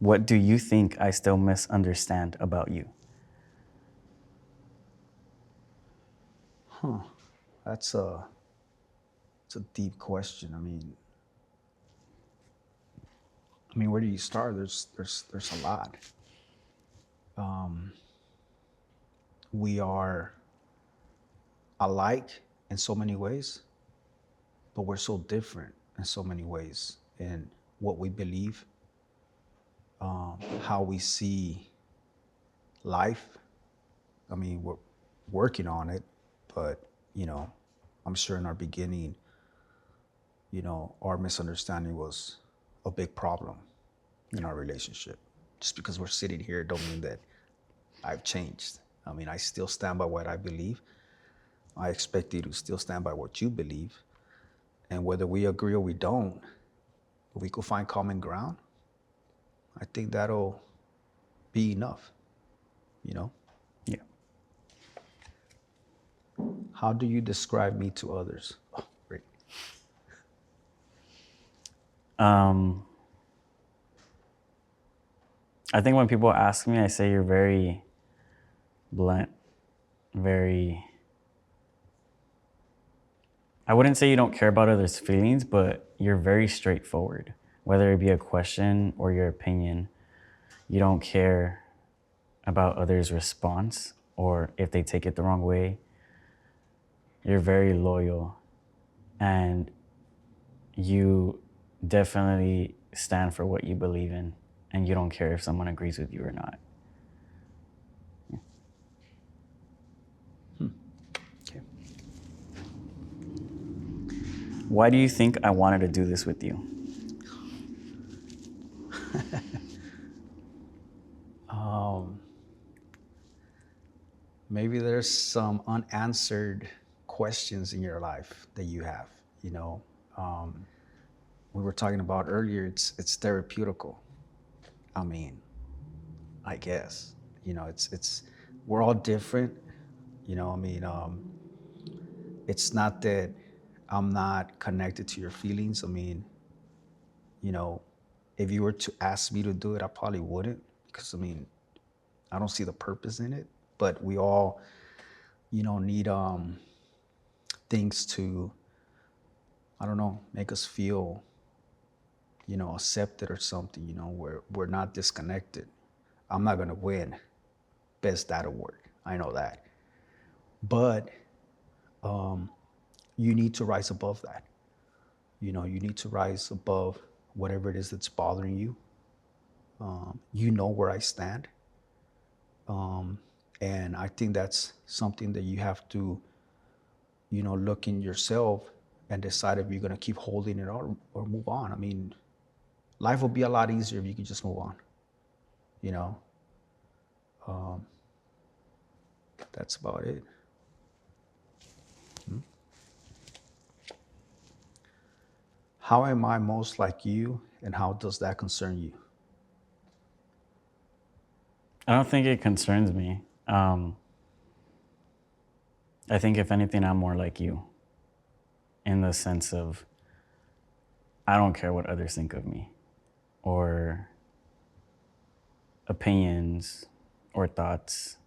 What do you think I still misunderstand about you? That's it's a deep question. Where do you start? There's a lot. We are alike in so many ways, but we're so different in so many ways in what we believe, how we see life. We're working on it, but I'm sure in our beginning, our misunderstanding was a big problem in our relationship. Just because we're sitting here don't mean that I've changed. I still stand by what I believe. I expect you to still stand by what you believe. And whether we agree or we don't, if we could find common ground, I think that'll be enough, you know? Yeah. How do you describe me to others? Oh, great. I think when people ask me, I say you're very blunt, I wouldn't say you don't care about others' feelings, but you're very straightforward. Whether it be a question or your opinion, you don't care about others' response or if they take it the wrong way. You're very loyal and you definitely stand for what you believe in, and you don't care if someone agrees with you or not. Okay. Why do you think I wanted to do this with you? Maybe there's some unanswered questions in your life that you have. We were talking about earlier. It's therapeutical. I mean, I guess it's we're all different. It's not that I'm not connected to your feelings. You know, if you were to ask me to do it, I probably wouldn't because I don't see the purpose in it. But we all, need things to, I don't know, make us feel, accepted or something. We're not disconnected. I'm not gonna win Best Dad Award. I know that, but you need to rise above that. You need to rise above whatever it is that's bothering you. You know where I stand. And I think that's something that you have to, look in yourself and decide if you're going to keep holding it or move on. Life will be a lot easier if you could just move on, you know? That's about it. How am I most like you, and how does that concern you? I don't think it concerns me. I think if anything, I'm more like you in the sense of I don't care what others think of me or opinions or thoughts.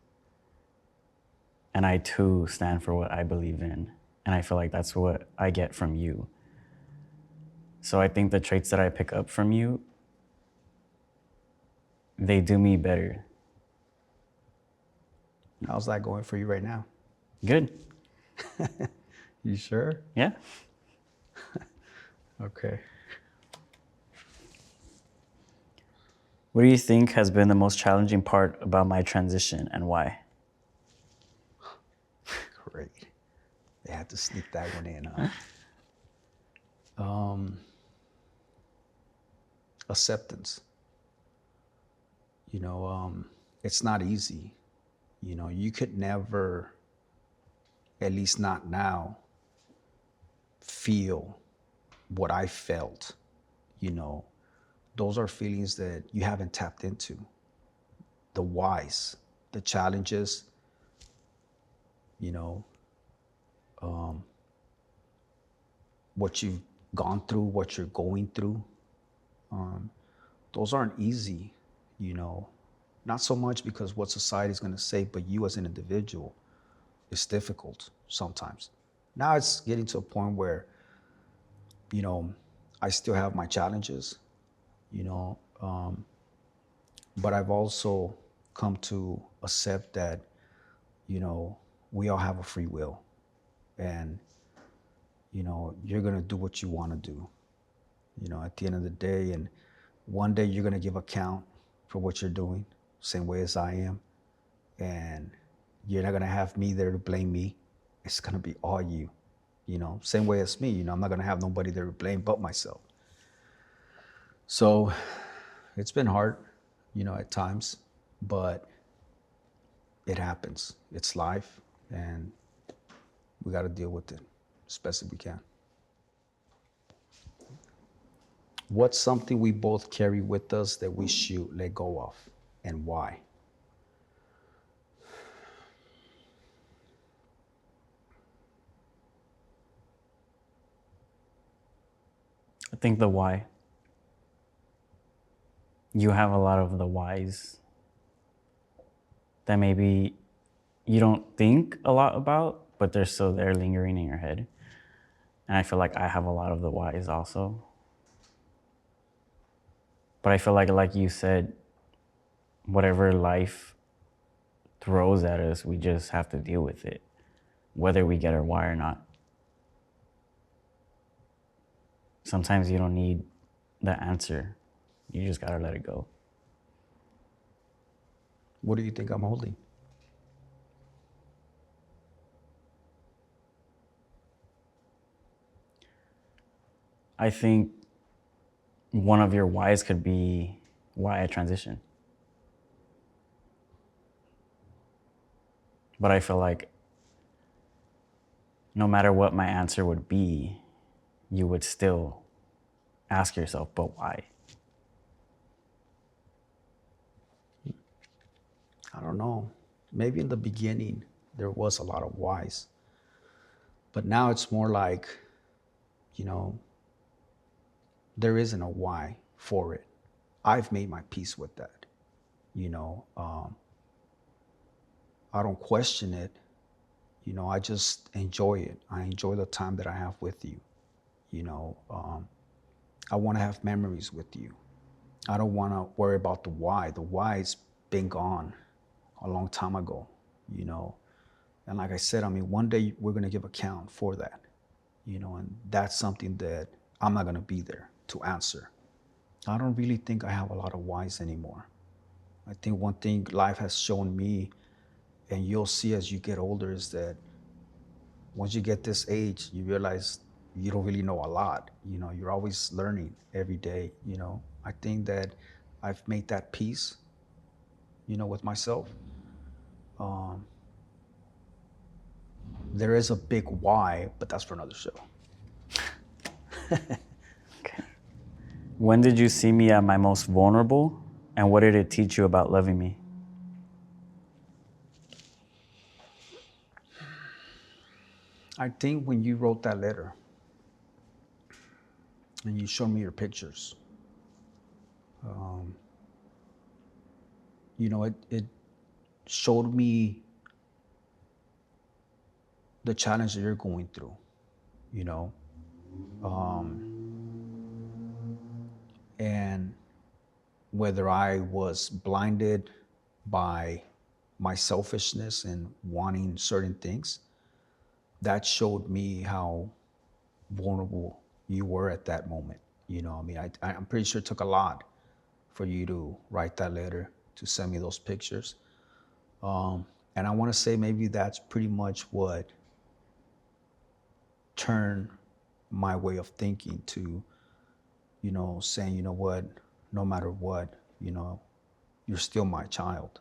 And I too stand for what I believe in. And I feel like that's what I get from you. So I think the traits that I pick up from you, they do me better. How's that going for you right now? Good. You sure? Yeah. Okay. What do you think has been the most challenging part about my transition and why? Great. They had to sneak that one in, huh? Acceptance. It's not easy. You could never, at least not now, feel what I felt. Those are feelings that you haven't tapped into. The whys, the challenges, you know, what you've gone through, what you're going through. Those aren't easy. you know, not so much because what society is going to say, but you as an individual, it's difficult sometimes. Now it's getting to a point where, you know, I still have my challenges, you know, but I've also come to accept that, you know, we all have a free will, and, you know, you're going to do what you want to do, you know, at the end of the day. And one day you're going to give account for what you're doing, same way as I am. And you're not going to have me there to blame me. It's going to be all you, you know, same way as me. You know, I'm not going to have nobody there to blame but myself. So it's been hard, you know, at times, but it happens. It's life, and we got to deal with it as best as we can. What's something we both carry with us that we should let go of, and why? I think the why. You have a lot of the whys that maybe you don't think a lot about, but they're still there lingering in your head. And I feel like I have a lot of the whys also. But I feel like you said, whatever life throws at us, we just have to deal with it, whether we get our why or not. Sometimes you don't need the answer. You just gotta let it go. What do you think I'm holding? I think one of your whys could be why I transition. But I feel like no matter what my answer would be, you would still ask yourself, but why? I don't know. Maybe in the beginning there was a lot of whys, but now it's more like, you know, there isn't a why for it. I've made my peace with that. You know, I don't question it. You know, I just enjoy it. I enjoy the time that I have with you. You know, I want to have memories with you. I don't want to worry about the why. The why's been gone a long time ago, you know. And like I said, I mean, one day we're going to give account for that, you know, and that's something that I'm not going to be there to answer. I don't really think I have a lot of whys anymore. I think one thing life has shown me, and you'll see as you get older, is that once you get this age, you realize you don't really know a lot. You know, you're always learning every day, you know. I think that I've made that peace, you know, with myself. Um, there is a big why, but that's for another show. Okay. When did you see me at my most vulnerable, and what did it teach you about loving me? I think when you wrote that letter and you showed me your pictures, you know, it showed me the challenge that you're going through, you know. And whether I was blinded by my selfishness and wanting certain things, that showed me how vulnerable you were at that moment. You know, I mean, I'm pretty sure it took a lot for you to write that letter, to send me those pictures. And I want to say maybe that's pretty much what turned my way of thinking to, you know, saying, you know what, no matter what, you know, you're still my child.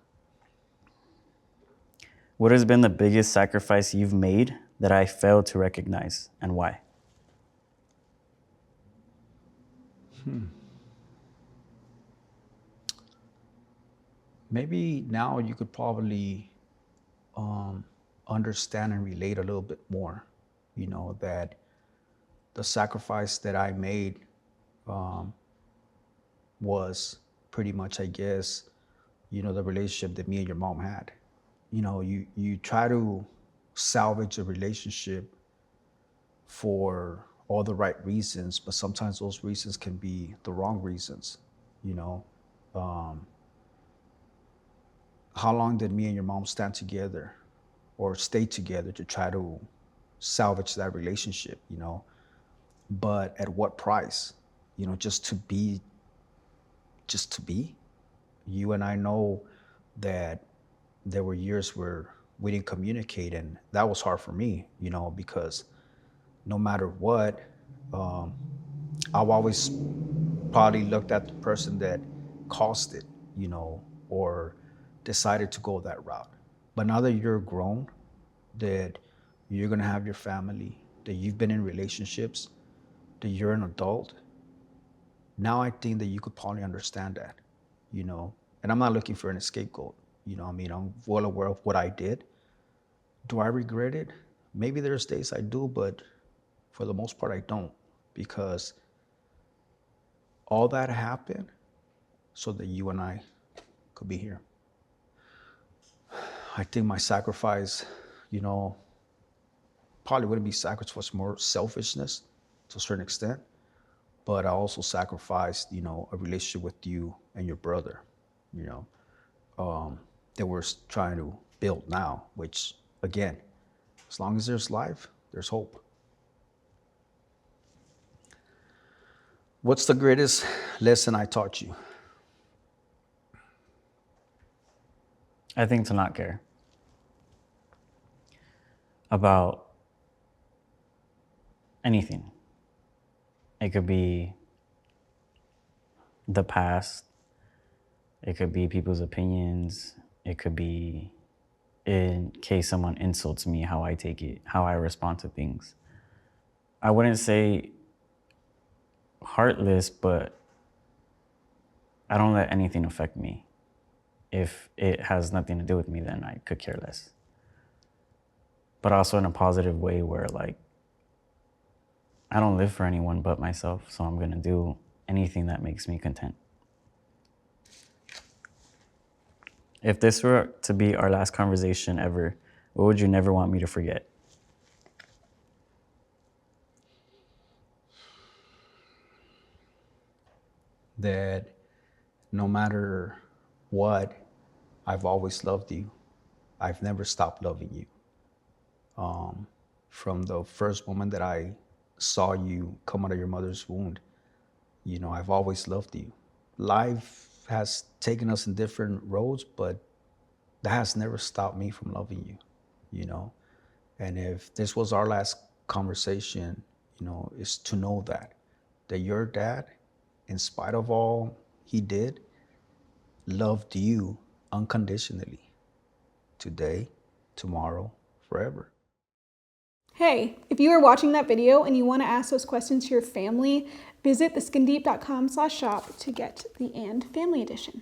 What has been the biggest sacrifice you've made that I failed to recognize, and why? Maybe now you could probably understand and relate a little bit more, you know, that the sacrifice that I made was pretty much, I guess, the relationship that me and your mom had. You try to salvage a relationship for all the right reasons, but sometimes those reasons can be the wrong reasons. You know, um, how long did me and your mom stand together or stay together to try to salvage that relationship? But at what price? Just to be, just to be. You and I know that there were years where we didn't communicate, and that was hard for me, because no matter what, um, I've always probably looked at the person that caused it, or decided to go that route. But now that you're grown, that you're gonna have your family, that you've been in relationships, that you're an adult, now I think that you could probably understand that, And I'm not looking for an scapegoat, I'm well aware of what I did. Do I regret it? Maybe there's days I do, but for the most part, I don't, because all that happened so that you and I could be here. I think my sacrifice, probably wouldn't be sacrifice, more selfishness to a certain extent, but I also sacrificed, a relationship with you and your brother, that we're trying to build now, which, again, as long as there's life, there's hope. What's the greatest lesson I taught you? I think to not care about anything. It could be the past. It could be people's opinions. It could be, in case someone insults me, how I take it, how I respond to things. I wouldn't say heartless, but I don't let anything affect me. If it has nothing to do with me, then I could care less. But also in a positive way where, like, I don't live for anyone but myself, so I'm gonna do anything that makes me content. If this were to be our last conversation ever, what would you never want me to forget? That no matter what, I've always loved you. I've never stopped loving you. From the first moment that I saw you come out of your mother's wound, I've always loved you. Life has taken us in different roads, but that has never stopped me from loving you, And if this was our last conversation, is to know that your dad, in spite of all he did, loved you unconditionally, today, tomorrow, forever. Hey, if you are watching that video and you want to ask those questions to your family, visit theskindeep.com/shop to get the And Family Edition.